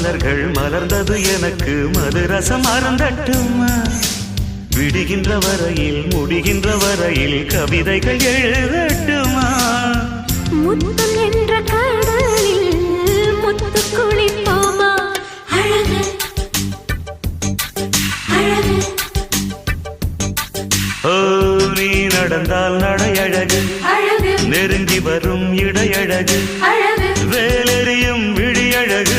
மலர்கள் மலர்ந்தது எனக்கு மதுரசம் அருந்தட்டுமா விடுகின்ற வரையில் முடிகின்ற வரையில் கவிதைகள் எழுதட்டுமா முத்தம் என்ற கடலில் முத்து குளிப்போமா அழகு அழகு ஓ நீ நடந்தால் நடையழகு அழகு நெருங்கி வரும் இடையழகு அழகு வேலெறியும் விழியழகு